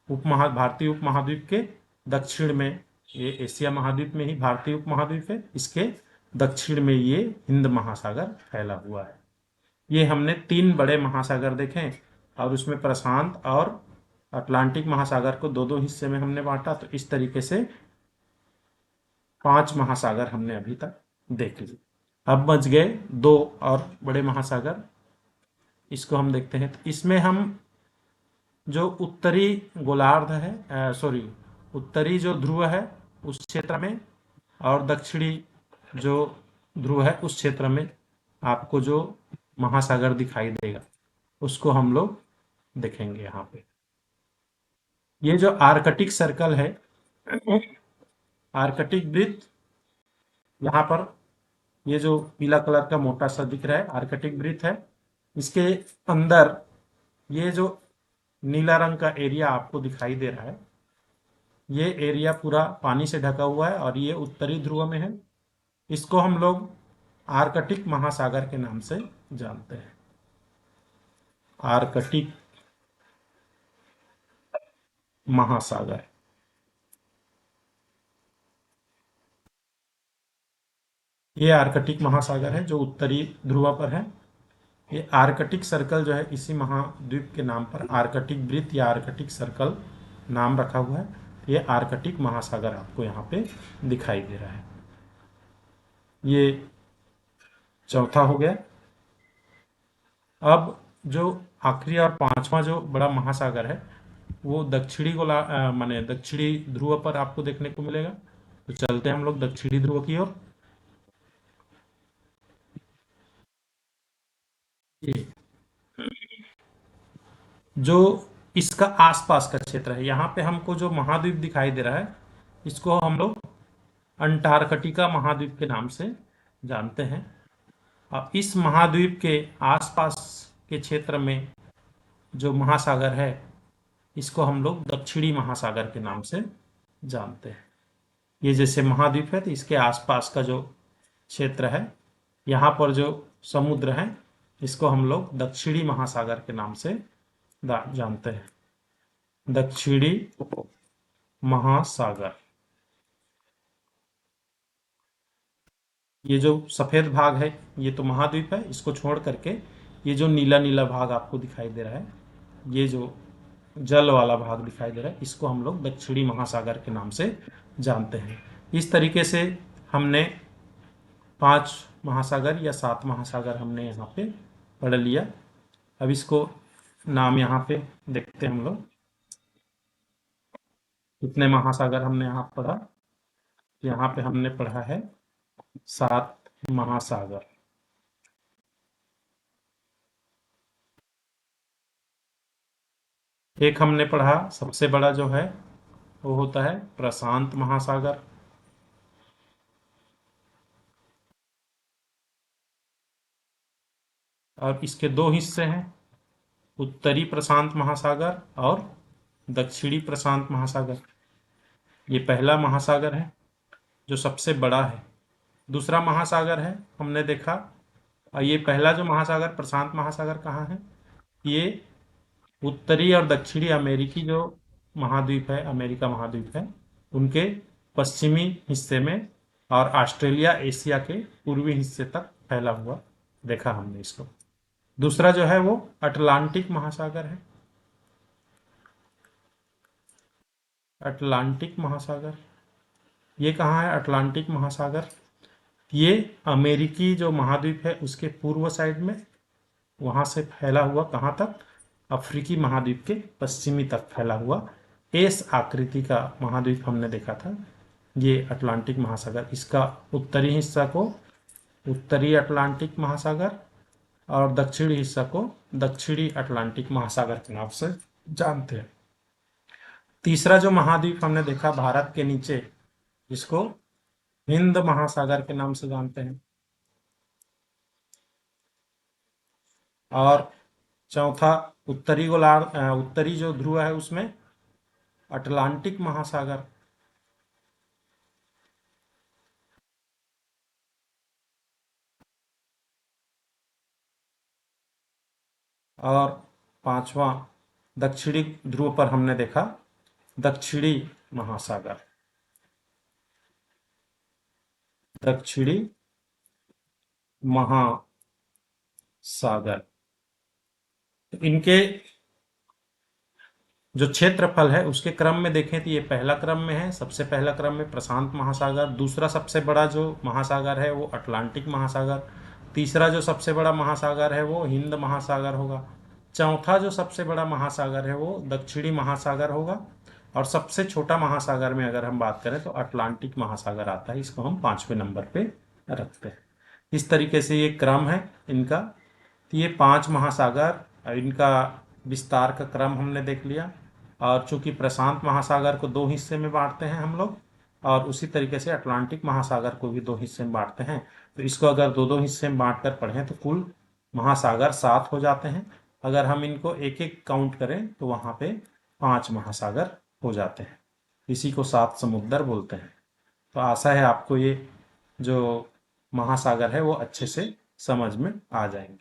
भारतीय उपमहाद्वीप के दक्षिण में, ये एशिया महाद्वीप में ही भारतीय उपमहाद्वीप है, इसके दक्षिण में ये हिंद महासागर फैला हुआ है। ये हमने 3 बड़े महासागर देखे और उसमें प्रशांत और अटलांटिक महासागर को 2-2 हिस्से में हमने बांटा। तो इस तरीके से 5 महासागर हमने अभी तक देख लिए। अब बच गए 2 और बड़े महासागर, इसको हम देखते हैं। तो इसमें हम जो उत्तरी गोलार्ध है, सॉरी, उत्तरी जो ध्रुव है उस क्षेत्र में और दक्षिणी जो ध्रुव है उस क्षेत्र में आपको जो महासागर दिखाई देगा उसको हम लोग देखेंगे यहाँ पे। ये जो आर्कटिक सर्कल है, आर्कटिक वृत्त, यहाँ पर ये जो पीला कलर का मोटा सा दिख रहा है आर्कटिक वृत्त है। इसके अंदर ये जो नीला रंग का एरिया आपको दिखाई दे रहा है, ये एरिया पूरा पानी से ढका हुआ है और ये उत्तरी ध्रुव में है। इसको हम लोग आर्कटिक महासागर के नाम से जानते हैं। आर्कटिक महासागर, ये आर्कटिक महासागर है जो उत्तरी ध्रुव पर है। ये आर्कटिक सर्कल जो है इसी महाद्वीप के नाम पर आर्कटिक वृत्त या आर्कटिक सर्कल नाम रखा हुआ है। ये आर्कटिक महासागर आपको यहाँ पे दिखाई दे रहा है। ये चौथा हो गया। अब जो आखिरी और पांचवा जो बड़ा महासागर है वो दक्षिणी माने दक्षिणी ध्रुव पर आपको देखने को मिलेगा। तो चलते हैं हम लोग दक्षिणी ध्रुव की ओर। जो इसका आसपास का क्षेत्र है, यहाँ पे हमको जो महाद्वीप दिखाई दे रहा है इसको हम लोग अंटार्कटिका महाद्वीप के नाम से जानते हैं। और इस महाद्वीप के आसपास के क्षेत्र में जो महासागर है इसको हम लोग दक्षिणी महासागर के नाम से जानते हैं। ये जैसे महाद्वीप है तो इसके आसपास का जो क्षेत्र है, यहाँ पर जो समुद्र है इसको हम लोग दक्षिणी महासागर के नाम से जानते हैं। दक्षिणी महासागर। ये जो सफेद भाग है ये तो महाद्वीप है, इसको छोड़ करके ये जो नीला नीला भाग आपको दिखाई दे रहा है, ये जो जल वाला भाग दिखाई दे रहा है, इसको हम लोग दक्षिणी महासागर के नाम से जानते हैं। इस तरीके से हमने 5 महासागर या 7 महासागर हमने यहाँ पे पढ़ लिया। अब इसको नाम यहाँ पे देखते हैं हम लोग कितने महासागर हमने यहाँ पढ़ा। यहाँ पे हमने पढ़ा है 7 महासागर। एक हमने पढ़ा सबसे बड़ा जो है वो होता है प्रशांत महासागर। और इसके 2 हिस्से हैं, उत्तरी प्रशांत महासागर और दक्षिणी प्रशांत महासागर। ये पहला महासागर है जो सबसे बड़ा है। दूसरा महासागर है हमने देखा, और ये पहला जो महासागर प्रशांत महासागर कहाँ है, ये उत्तरी और दक्षिणी अमेरिकी जो महाद्वीप है, अमेरिका महाद्वीप है, उनके पश्चिमी हिस्से में और ऑस्ट्रेलिया एशिया के पूर्वी हिस्से तक फैला हुआ देखा हमने इसको। दूसरा जो है वो अटलांटिक महासागर है। अटलांटिक महासागर ये कहाँ है? अटलांटिक महासागर ये अमेरिकी जो महाद्वीप है उसके पूर्व साइड में, वहां से फैला हुआ कहाँ तक? अफ्रीकी महाद्वीप के पश्चिमी तक फैला हुआ एस आकृति का महाद्वीप हमने देखा था, ये अटलांटिक महासागर। इसका उत्तरी हिस्सा को उत्तरी अटलांटिक महासागर और दक्षिणी हिस्सा को दक्षिणी अटलांटिक महासागर के नाम से जानते हैं। तीसरा जो महाद्वीप हमने देखा भारत के नीचे, जिसको हिंद महासागर के नाम से जानते हैं। और चौथा उत्तरी जो ध्रुव है उसमें अटलांटिक महासागर। और पांचवा दक्षिणी ध्रुव पर हमने देखा दक्षिणी महासागर। दक्षिणी महासागर इनके जो क्षेत्रफल है उसके क्रम में देखें तो ये पहला क्रम में है। सबसे पहला क्रम में प्रशांत महासागर, दूसरा सबसे बड़ा जो महासागर है वो अटलांटिक महासागर, तीसरा जो सबसे बड़ा महासागर है वो हिंद महासागर होगा, चौथा जो सबसे बड़ा महासागर है वो दक्षिणी महासागर होगा, और सबसे छोटा महासागर में अगर हम बात करें तो अटलांटिक महासागर आता है, इसको हम 5वें नंबर पे रखते हैं। इस तरीके से ये क्रम है इनका। तो ये 5 महासागर, इनका विस्तार का क्रम हमने देख लिया। और चूंकि प्रशांत महासागर को 2 हिस्से में बांटते हैं हम लोग, और उसी तरीके से अटलांटिक महासागर को भी 2 हिस्से में बांटते हैं, तो इसको अगर 2-2 हिस्से में बांट कर पढ़ें तो कुल महासागर 7 हो जाते हैं। अगर हम इनको एक एक काउंट करें तो वहाँ पे 5 महासागर हो जाते हैं। इसी को 7 समुद्र बोलते हैं। तो आशा है आपको ये जो महासागर है वो अच्छे से समझ में आ जाएंगे।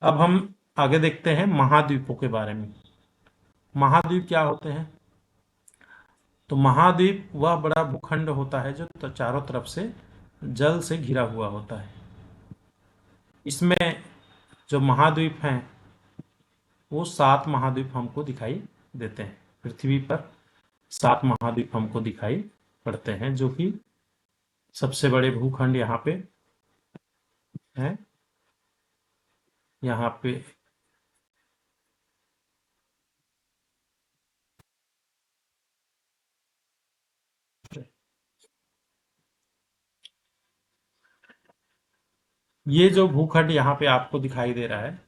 अब हम आगे देखते हैं महाद्वीपों के बारे में। महाद्वीप क्या होते हैं? तो महाद्वीप वह बड़ा भूखंड होता है जो तो चारों तरफ से जल से घिरा हुआ होता है। इसमें जो महाद्वीप हैं वो 7 महाद्वीप हमको दिखाई देते हैं। पृथ्वी पर 7 महाद्वीप हमको दिखाई पड़ते हैं, जो कि सबसे बड़े भूखंड यहाँ पे हैं। यहाँ पे ये जो भूखंड यहाँ पे आपको दिखाई दे रहा है,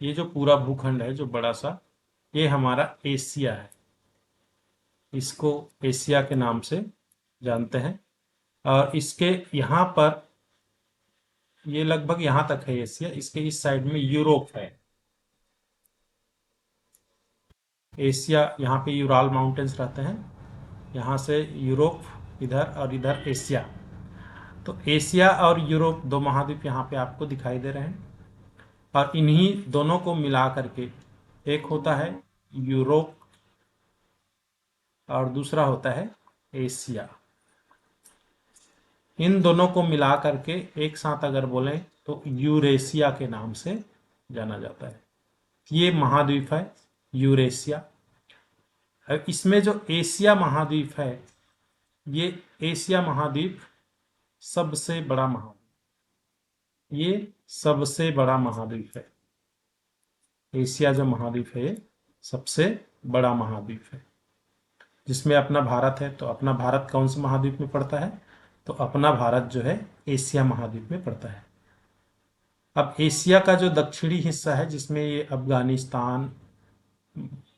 ये जो पूरा भूखंड है जो बड़ा सा, ये हमारा एशिया है। इसको एशिया के नाम से जानते हैं। और इसके यहाँ पर ये लगभग यहाँ तक है एशिया। इसके इस साइड में यूरोप है। एशिया, यहाँ पे यूराल माउंटेन्स रहते हैं, यहाँ से यूरोप इधर और इधर एशिया। तो एशिया और यूरोप 2 महाद्वीप यहाँ पे आपको दिखाई दे रहे हैं। और इन्हीं दोनों को मिला करके एक होता है यूरोप और दूसरा होता है एशिया। इन दोनों को मिला करके एक साथ अगर बोलें तो यूरेशिया के नाम से जाना जाता है। ये महाद्वीप है यूरेशिया। इसमें जो एशिया महाद्वीप है, ये एशिया महाद्वीप सबसे बड़ा महाद्वीप, ये सबसे बड़ा महाद्वीप है। एशिया जो महाद्वीप है ये सबसे बड़ा महाद्वीप है, जिसमें अपना भारत है। तो अपना भारत कौन से महाद्वीप में पड़ता है? तो अपना भारत जो है एशिया महाद्वीप में पड़ता है। अब एशिया का जो दक्षिणी हिस्सा है, जिसमें ये अफगानिस्तान,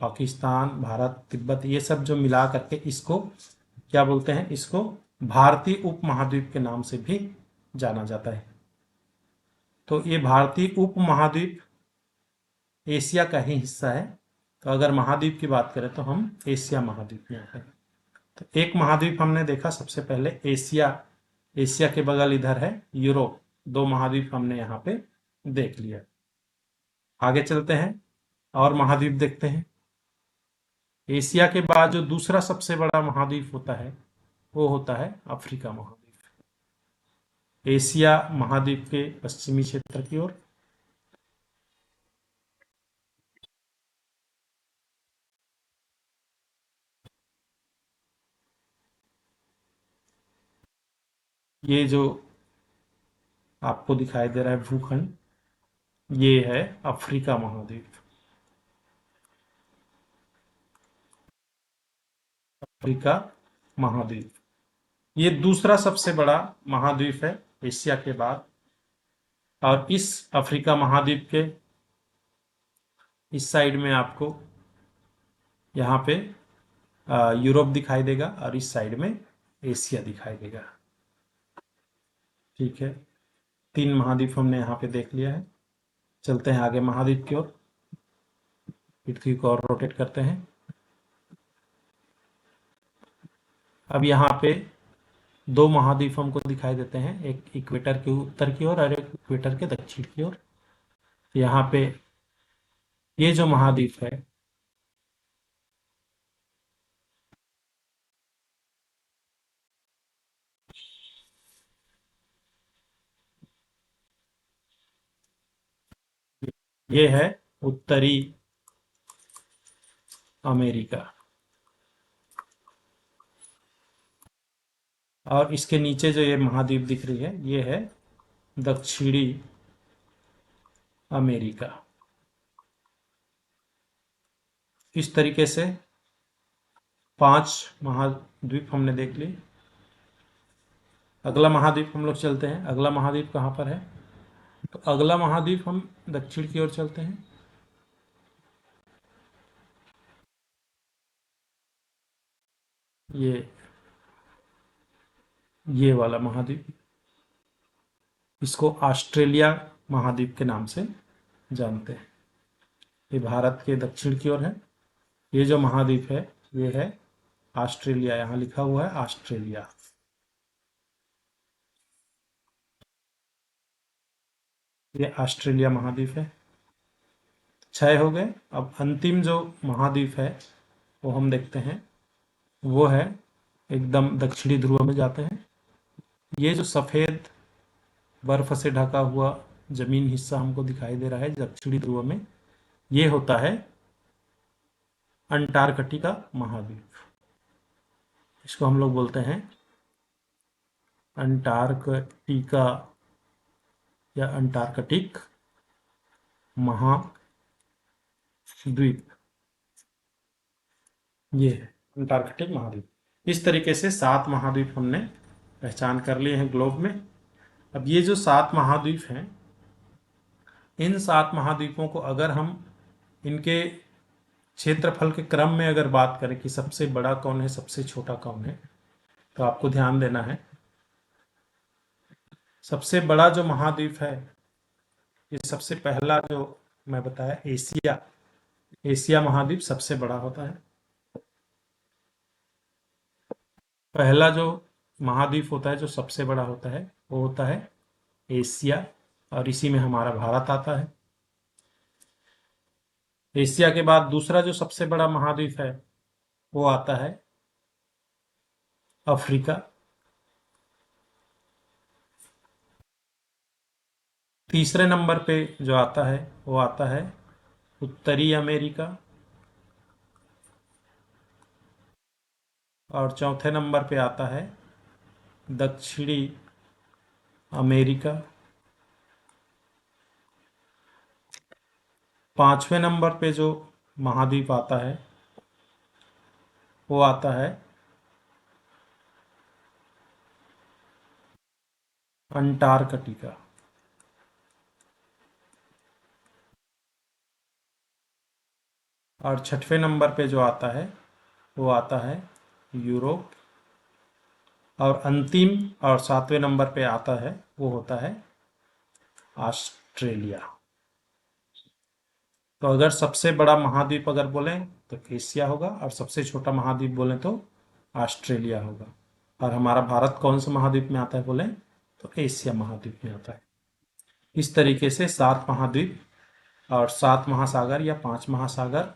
पाकिस्तान, भारत, तिब्बत, ये सब जो मिला करके इसको क्या बोलते हैं? इसको भारतीय उपमहाद्वीप के नाम से भी जाना जाता है। तो ये भारतीय उपमहाद्वीप एशिया का ही हिस्सा है। तो अगर महाद्वीप की बात करें तो हम एशिया महाद्वीप में आते हैं। तो एक महाद्वीप हमने देखा सबसे पहले एशिया। एशिया के बगल इधर है यूरोप। 2 महाद्वीप हमने यहाँ पे देख लिया। आगे चलते हैं और महाद्वीप देखते हैं। एशिया के बाद जो दूसरा सबसे बड़ा महाद्वीप होता है वो होता है अफ्रीका महाद्वीप। एशिया महाद्वीप के पश्चिमी क्षेत्र की ओर। ये जो आपको दिखाई दे रहा है भूखंड, ये है अफ्रीका महाद्वीप। अफ्रीका महाद्वीप ये दूसरा सबसे बड़ा महाद्वीप है एशिया के बाद। और इस अफ्रीका महाद्वीप के इस साइड में आपको यहाँ पे यूरोप दिखाई देगा और इस साइड में एशिया दिखाई देगा। ठीक है, 3 महाद्वीप हमने यहाँ पे देख लिया है। चलते हैं आगे महाद्वीप की ओर। पृथ्वी को और रोटेट करते हैं। अब यहाँ पे 2 महाद्वीप हमको दिखाई देते हैं, एक इक्वेटर के उत्तर की ओर और एक इक्वेटर के दक्षिण की ओर। यहाँ पे ये जो महाद्वीप है, ये है उत्तरी अमेरिका। और इसके नीचे जो ये महाद्वीप दिख रही है, ये है दक्षिणी अमेरिका। इस तरीके से 5 महाद्वीप हमने देख लिए। अगला महाद्वीप हम लोग चलते हैं। अगला महाद्वीप कहाँ पर है? तो अगला महाद्वीप हम दक्षिण की ओर चलते हैं। ये वाला महाद्वीप, इसको ऑस्ट्रेलिया महाद्वीप के नाम से जानते हैं। ये भारत के दक्षिण की ओर है। ये जो महाद्वीप है ये है ऑस्ट्रेलिया, यहाँ लिखा हुआ है ऑस्ट्रेलिया। ये ऑस्ट्रेलिया महाद्वीप है। 6 हो गए। अब अंतिम जो महाद्वीप है वो हम देखते हैं, वो है एकदम दक्षिणी ध्रुव में जाते हैं। ये जो सफ़ेद बर्फ से ढका हुआ जमीन हिस्सा हमको दिखाई दे रहा है दक्षिणी ध्रुव में, ये होता है अंटार्कटिका महाद्वीप। इसको हम लोग बोलते हैं अंटार्कटिका या अंटार्कटिक महाद्वीप। ये है अंटार्कटिक महाद्वीप। इस तरीके से 7 महाद्वीप हमने पहचान कर लिए हैं ग्लोब में। अब ये जो 7 महाद्वीप हैं, इन 7 महाद्वीपों को अगर हम इनके क्षेत्रफल के क्रम में अगर बात करें कि सबसे बड़ा कौन है, सबसे छोटा कौन है, तो आपको ध्यान देना है सबसे बड़ा जो महाद्वीप है, ये सबसे पहला जो मैं बताया एशिया, एशिया महाद्वीप सबसे बड़ा होता है। पहला जो महाद्वीप होता है जो सबसे बड़ा होता है वो होता है एशिया, और इसी में हमारा भारत आता है। एशिया के बाद दूसरा जो सबसे बड़ा महाद्वीप है वो आता है अफ्रीका। तीसरे नंबर पे जो आता है वो आता है उत्तरी अमेरिका। और चौथे नंबर पे आता है दक्षिणी अमेरिका। 5वें नंबर पे जो महाद्वीप आता है वो आता है अंटार्कटिका। और 6वें नंबर पे जो आता है वो आता है यूरोप। और अंतिम और 7वें नंबर पे आता है वो होता है ऑस्ट्रेलिया। तो अगर सबसे बड़ा महाद्वीप अगर बोलें तो एशिया होगा, और सबसे छोटा महाद्वीप बोलें तो ऑस्ट्रेलिया होगा। और हमारा भारत कौन से महाद्वीप में आता है बोलें तो एशिया महाद्वीप में आता है। इस तरीके से 7 महाद्वीप और 7 महासागर या 5 महासागर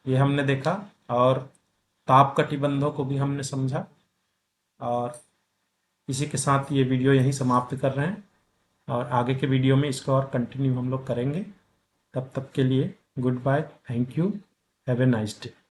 ये हमने देखा, और ताप कटिबंधों को भी हमने समझा। और इसी के साथ ये वीडियो यहीं समाप्त कर रहे हैं, और आगे के वीडियो में इसको और कंटिन्यू हम लोग करेंगे। तब तक के लिए goodbye, thank you, have a nice day.